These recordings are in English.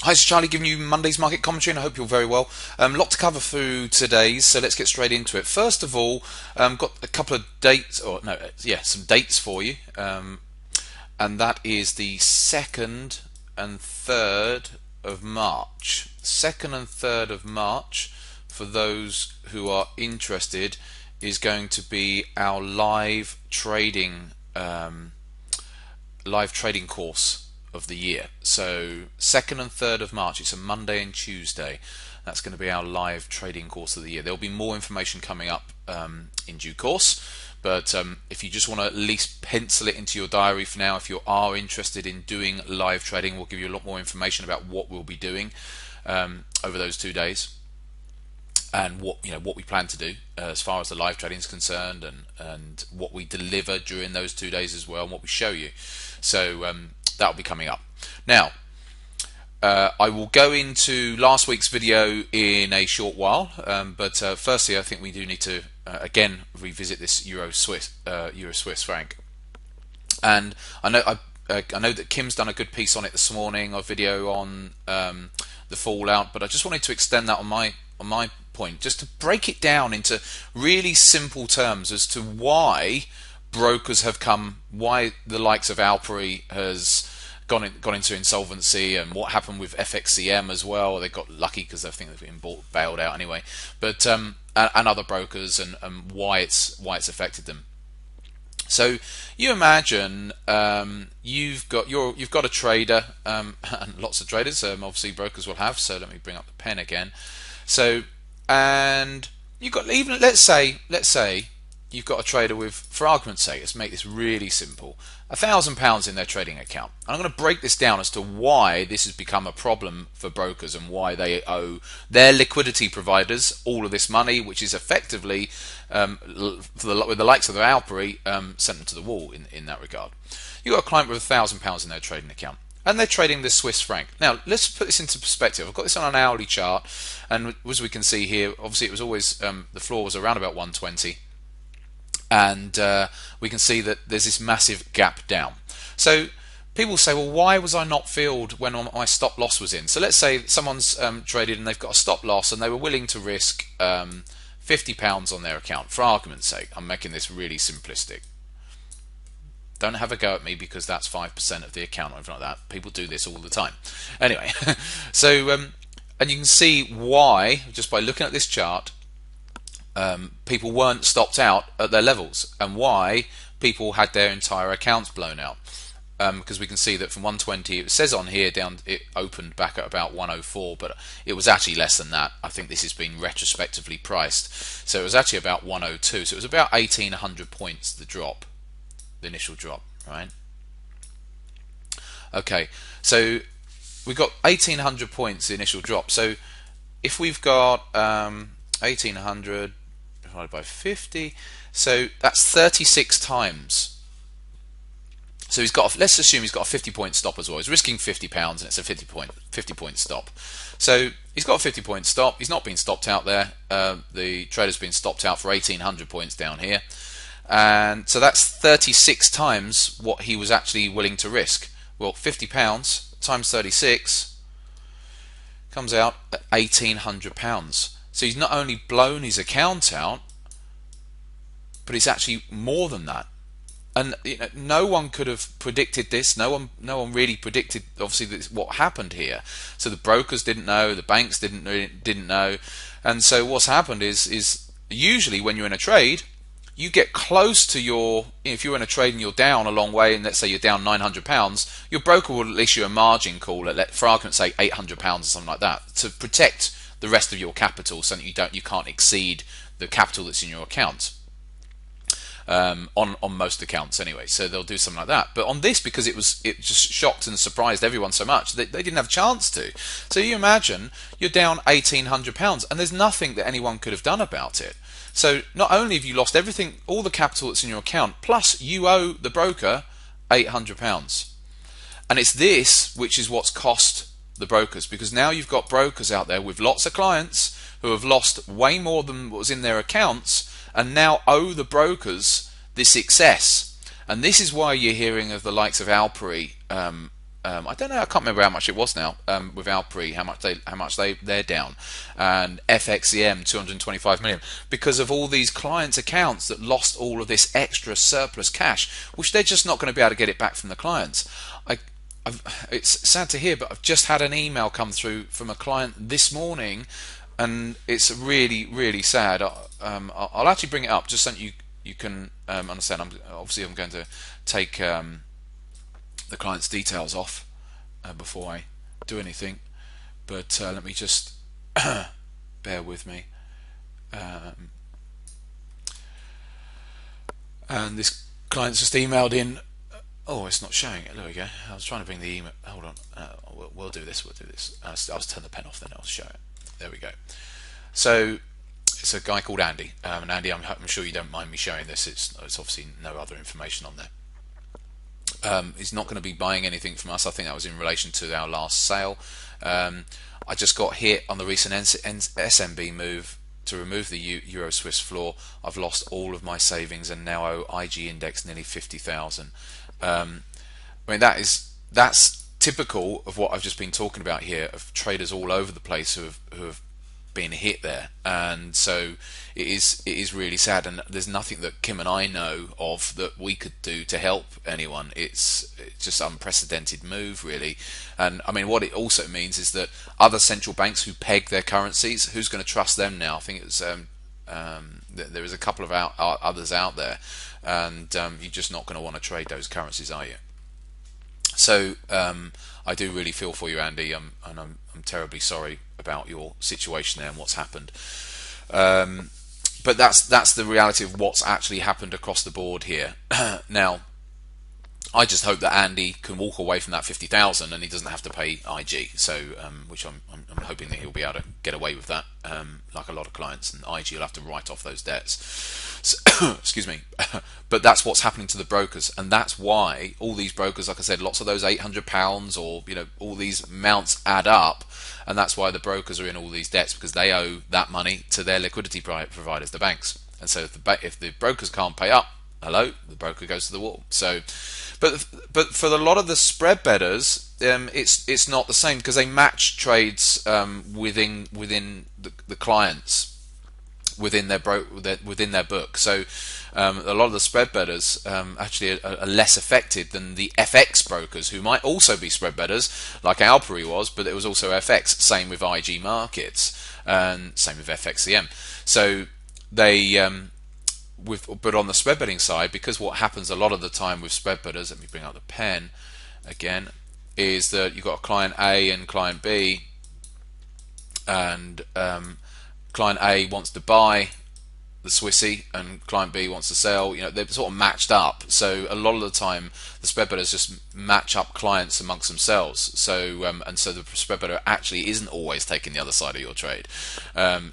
Hi, it's Charlie giving you Monday's market commentary, and I hope you're very well. Lot to cover through today, so let's get straight into it. First of all, got a couple of dates, or no, yeah, some dates for you, and that is the 2nd and 3rd of March. 2nd and 3rd of March, for those who are interested, is going to be our live trading course of the year. So 2nd and 3rd of March, it's a Monday and Tuesday. That's going to be our live trading course of the year. There'll be more information coming up in due course, but if you just want to at least pencil it into your diary for now, if you are interested in doing live trading, we'll give you a lot more information about what we'll be doing over those 2 days, and what we plan to do as far as the live trading is concerned, and what we deliver during those 2 days as well, and what we show you. So that'll be coming up. Now, I will go into last week's video in a short while, but firstly, I think we do need to again revisit this Euro Swiss franc. And I know that Kim's done a good piece on it this morning, a video on the fallout, but I just wanted to extend that on my point, just to break it down into really simple terms as to why brokers have come, why the likes of Alperi has gone into insolvency, and what happened with FXCM as well. They got lucky because I think they've been bailed out anyway, but and other brokers, and why it's affected them. So you imagine you've got a trader, and lots of traders, obviously brokers will have. So let me bring up the pen again. So, and you've got, even let's say you've got a trader with, for argument's sake, let's make this really simple, £1,000 in their trading account. And I'm going to break this down as to why this has become a problem for brokers, and why they owe their liquidity providers all of this money, which is effectively, with the likes of the Alperi, sent them to the wall in that regard. You've got a client with £1,000 in their trading account, and they're trading the Swiss franc. Now, let's put this into perspective. I've got this on an hourly chart, and as we can see here, obviously it was always, the floor was around about 120. And we can see that there's this massive gap down. So people say, well, why was I not filled when my stop loss was in? So let's say someone's traded and they've got a stop loss, and they were willing to risk £50 on their account, for argument's sake. I'm making this really simplistic. Don't have a go at me, because that's 5% of the account or anything like that. People do this all the time. Anyway, so and you can see why, just by looking at this chart, people weren't stopped out at their levels, and why people had their entire accounts blown out, because we can see that from 120, it says on here down, it opened back at about 104, but it was actually less than that. I think this has been retrospectively priced, so it was actually about 102. So it was about 1,800 points, the initial drop, right? Okay, so we got 1,800 points, the initial drop. So if we've got 1,800 divided by 50, so that's 36 times. So he's got, let's assume he's got a 50-point stop as well. He's risking £50, and it's a 50-point stop. So he's got a 50-point stop. He's not been stopped out there. The trader's been stopped out for 1,800 points down here, and so that's 36 times what he was actually willing to risk. Well, £50 times 36 comes out at £1,800. So he's not only blown his account out, but it's actually more than that. And no one could have predicted this. No one really predicted, obviously, what happened here. So the brokers didn't know, the banks didn't know, and so what's happened is usually when you're in a trade, you get close to your, if you're in a trade and you're down a long way, and let's say you're down £900, your broker will issue a margin call at, for argument's sake, £800 or something like that, to protect the rest of your capital, so that you can't exceed the capital that's in your account, on most accounts anyway. So they'll do something like that. But on this, because it just shocked and surprised everyone so much, they didn't have a chance to. So you imagine you're down £1,800, and there's nothing that anyone could have done about it. So not only have you lost everything, all the capital that's in your account, plus you owe the broker £800, and it's this which is what's cost the brokers, because now you've got brokers out there with lots of clients who have lost way more than what was in their accounts, and now owe the brokers this excess. And this is why you're hearing of the likes of Alperi I don't know. I can't remember how much it was now. With Alpri, they're down, and FXEM 225 million because of all these clients' accounts that lost all of this extra surplus cash, which they're just not going to be able to get it back from the clients. It's sad to hear, but I've just had an email come through from a client this morning, and it's really, really sad. I'll actually bring it up just so that you can understand. I'm going to take the client's details off before I do anything, but let me just bear with me. And this client's just emailed in. Oh, it's not showing it. There we go. I was trying to bring the email. Hold on. We'll do this. I'll turn the pen off, then I'll show it. There we go. So it's a guy called Andy. And Andy, I'm sure you don't mind me showing this. It's obviously no other information on there. He's not going to be buying anything from us. I think that was in relation to our last sale. I just got hit on the recent SMB move to remove the Euro Swiss floor. I've lost all of my savings and now owe IG index nearly 50,000. I mean, that's typical of what I've just been talking about here, of traders all over the place who have been hit there, and so it is really sad, and there's nothing that Kim and I know of that we could do to help anyone. It's just an unprecedented move, really. And I mean, what it also means is that other central banks who peg their currencies, who's going to trust them now? I think it's there is a couple of others out there, and you're just not going to want to trade those currencies, are you? So I do really feel for you, Andy, and I'm terribly sorry about your situation there and what's happened. But that's the reality of what's actually happened across the board here. Now, I just hope that Andy can walk away from that 50,000 and he doesn't have to pay IG. So, which I'm hoping that he'll be able to get away with that, like a lot of clients, and IG will have to write off those debts. So, excuse me. But that's what's happening to the brokers, and that's why all these brokers, like I said, lots of those £800 or all these amounts add up, and that's why the brokers are in all these debts, because they owe that money to their liquidity providers, the banks. And so if the brokers can't pay up, hello, the broker goes to the wall. So, but for a lot of the spread bettors, it's not the same, because they match trades within the clients, within their book. So a lot of the spread bettors actually are less affected than the FX brokers, who might also be spread bettors, like Alperi was, but it was also FX. Same with IG markets, and same with FXCM. So they but on the spread betting side, because what happens a lot of the time with spread bettors, let me bring out the pen again, is that you've got client A and client B, and client A wants to buy the Swissy and client B wants to sell. They're sort of matched up. So a lot of the time, the spread bettors just match up clients amongst themselves. So and so the spread bettor actually isn't always taking the other side of your trade.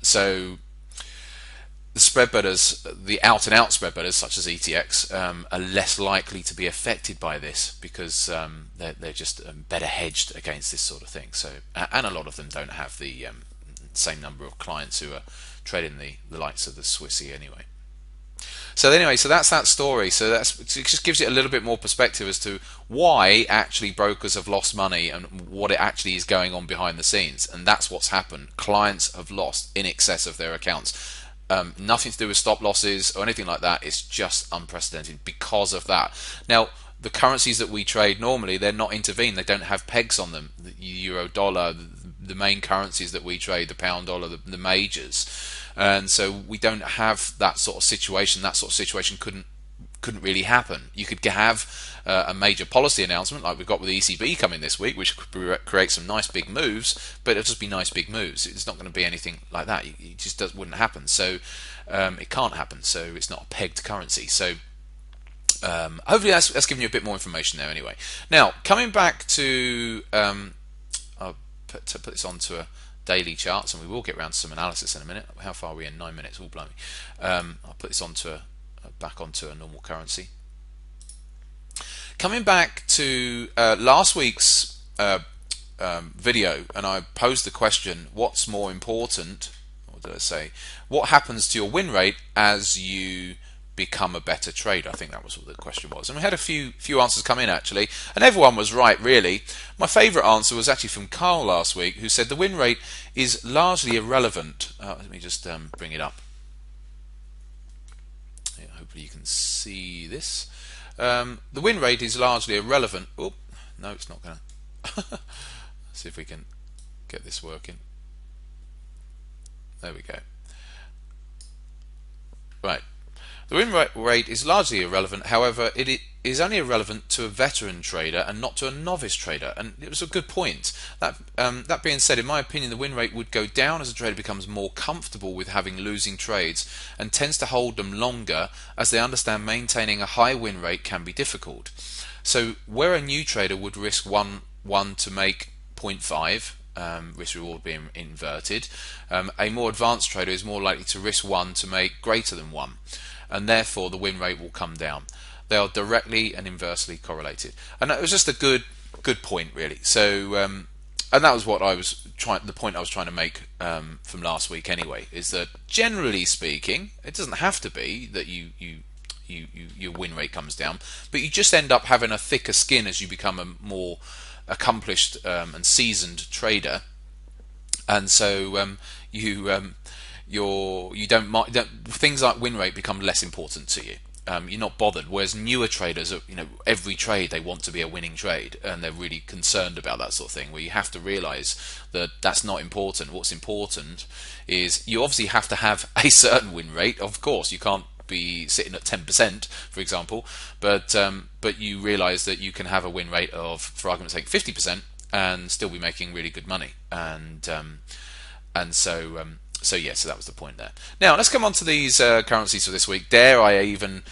So the spread bettors, the out-and-out spread bettors, such as ETX, are less likely to be affected by this, because they're just better hedged against this sort of thing. So, and a lot of them don't have the same number of clients who are trading the likes of the Swissy anyway. So that's that story. So it just gives it a little bit more perspective as to why actually brokers have lost money and what it actually is going on behind the scenes. And that's what's happened. Clients have lost in excess of their accounts. Nothing to do with stop losses or anything like that. It's just unprecedented because of that. Now, the currencies that we trade normally, they're not intervened. They don't have pegs on them. The euro, dollar, the main currencies that we trade, the pound, dollar, the majors. And so we don't have that sort of situation. That sort of situation couldn't really happen. You could have a major policy announcement like we've got with the ECB coming this week, which could create some nice big moves, but it'll just be nice big moves. It's not going to be anything like that. It just wouldn't happen. So it can't happen. So it's not a pegged currency. So hopefully that's given you a bit more information there anyway. Now, coming back to I'll put this onto a daily charts, and we will get around to some analysis in a minute. How far are we in? 9 minutes. All blimey. I'll put this back onto a normal currency. Coming back to last week's video, and I posed the question, what's more important, what did I say? What happens to your win rate as you become a better trader? I think that was what the question was. And we had a few answers come in actually, and everyone was right really. My favourite answer was actually from Carl last week, who said the win rate is largely irrelevant. Let me just bring it up. Yeah, hopefully you can see this. The win rate is largely irrelevant. Oh, no, it's not going to. See if we can get this working. There we go. Right. The win rate is largely irrelevant. However, it is only irrelevant to a veteran trader and not to a novice trader. And it was a good point. That being said, in my opinion, the win rate would go down as a trader becomes more comfortable with having losing trades and tends to hold them longer, as they understand maintaining a high win rate can be difficult. So where a new trader would risk 1 to make 0.5, risk reward being inverted, a more advanced trader is more likely to risk 1 to make greater than 1, and therefore the win rate will come down. They are directly and inversely correlated, and that was just a good point really. So and that was what I was the point I was trying to make from last week anyway, is that generally speaking, it doesn't have to be that your win rate comes down, but you just end up having a thicker skin as you become a more accomplished and seasoned trader, and so you don't things like win rate become less important to you. You're not bothered. Whereas newer traders, every trade they want to be a winning trade, and they're really concerned about that sort of thing. Where you have to realise that that's not important. What's important is you obviously have to have a certain win rate. Of course, you can't be sitting at 10%, for example, but you realise that you can have a win rate of, for argument's sake, 50% and still be making really good money, and so that was the point there. Now let's come on to these currencies for this week. Dare I even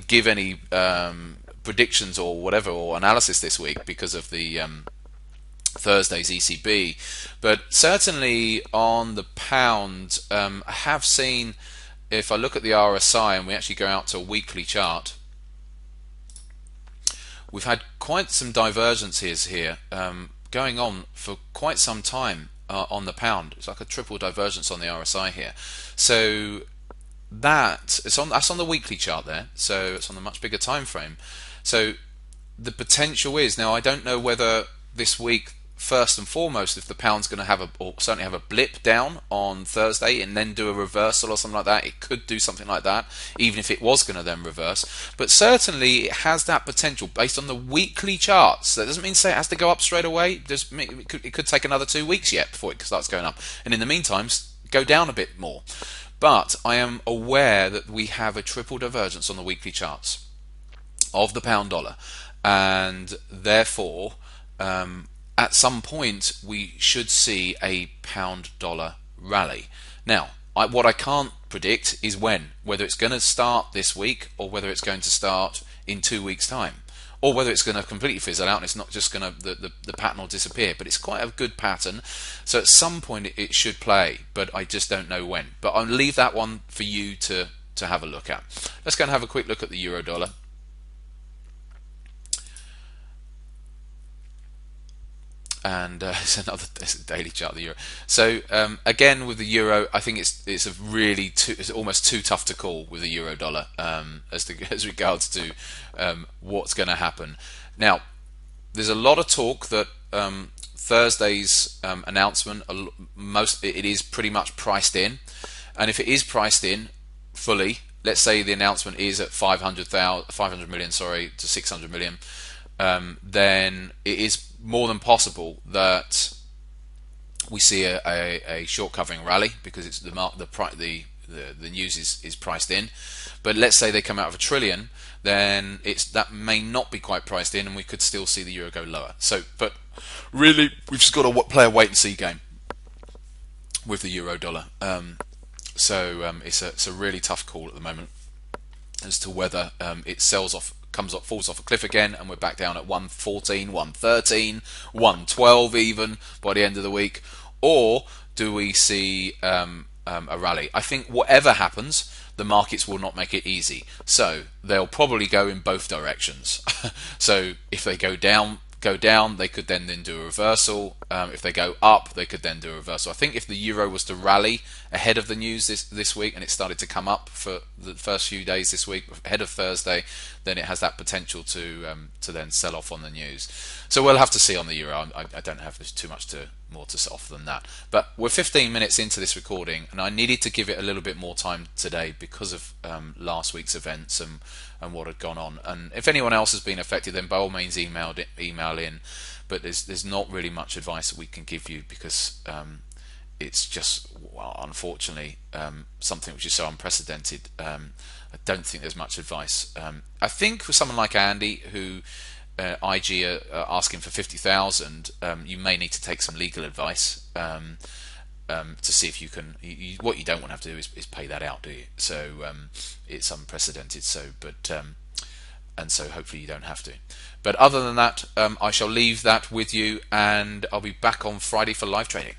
give any predictions or whatever, or analysis this week because of the Thursday's ECB? But certainly on the pound, I have seen, if I look at the RSI and we actually go out to a weekly chart, we've had quite some divergences here going on for quite some time on the pound. It's like a triple divergence on the RSI here. So that's on the weekly chart there. So it's on a much bigger time frame. So the potential is, now I don't know whether this week, first and foremost, if the pound's going to have or certainly have a blip down on Thursday and then do a reversal or something like that. It could do something like that, even if it was going to then reverse. But certainly it has that potential based on the weekly charts. That doesn't mean to say it has to go up straight away. It could take another 2 weeks yet before it starts going up. And in the meantime, go down a bit more. But I am aware that we have a triple divergence on the weekly charts of the pound dollar, and therefore at some point we should see a pound dollar rally. Now, what I can't predict is whether it's going to start this week or whether it's going to start in 2 weeks' time, or whether it's going to completely fizzle out and it's not just going to, the pattern will disappear. But it's quite a good pattern, so at some point it should play, but I just don't know when. But I'll leave that one for you to have a look at. Let's go and have a quick look at the euro dollar. And it's another daily chart of the euro. So again with the euro, I think it's a really it's almost too tough to call with the euro dollar as regards to what's going to happen. Now, there's a lot of talk that Thursday's announcement, it is pretty much priced in, and if it is priced in fully, let's say the announcement is at 500 million, to 600 million. Then it is more than possible that we see a short covering rally, because it's the news is priced in. But let's say they come out of 1 trillion, then that may not be quite priced in, and we could still see the euro go lower. So, but really, we've just got to play a wait and see game with the euro dollar. It's a really tough call at the moment as to whether it falls off a cliff again, and we're back down at 114, 113, 112 even by the end of the week, or do we see a rally? I think whatever happens, the markets will not make it easy, so they'll probably go in both directions. So if they go down go down, they could then do a reversal. If they go up, they could then do a reversal. I think if the euro was to rally ahead of the news this week, and it started to come up for the first few days this week ahead of Thursday, then it has that potential to then sell off on the news. So we'll have to see on the euro. I don't have too much more to offer than that. But we're 15 minutes into this recording, and I needed to give it a little bit more time today because of last week's events and what had gone on. And if anyone else has been affected, then by all means email in. But there's not really much advice that we can give you because it's just, well, unfortunately, something which is so unprecedented. I don't think there's much advice. I think for someone like Andy, who IG are asking for 50,000, you may need to take some legal advice to see if you can. What you don't want to have to do is pay that out, do you? So it's unprecedented. And so hopefully you don't have to. But other than that, I shall leave that with you, and I'll be back on Friday for live trading.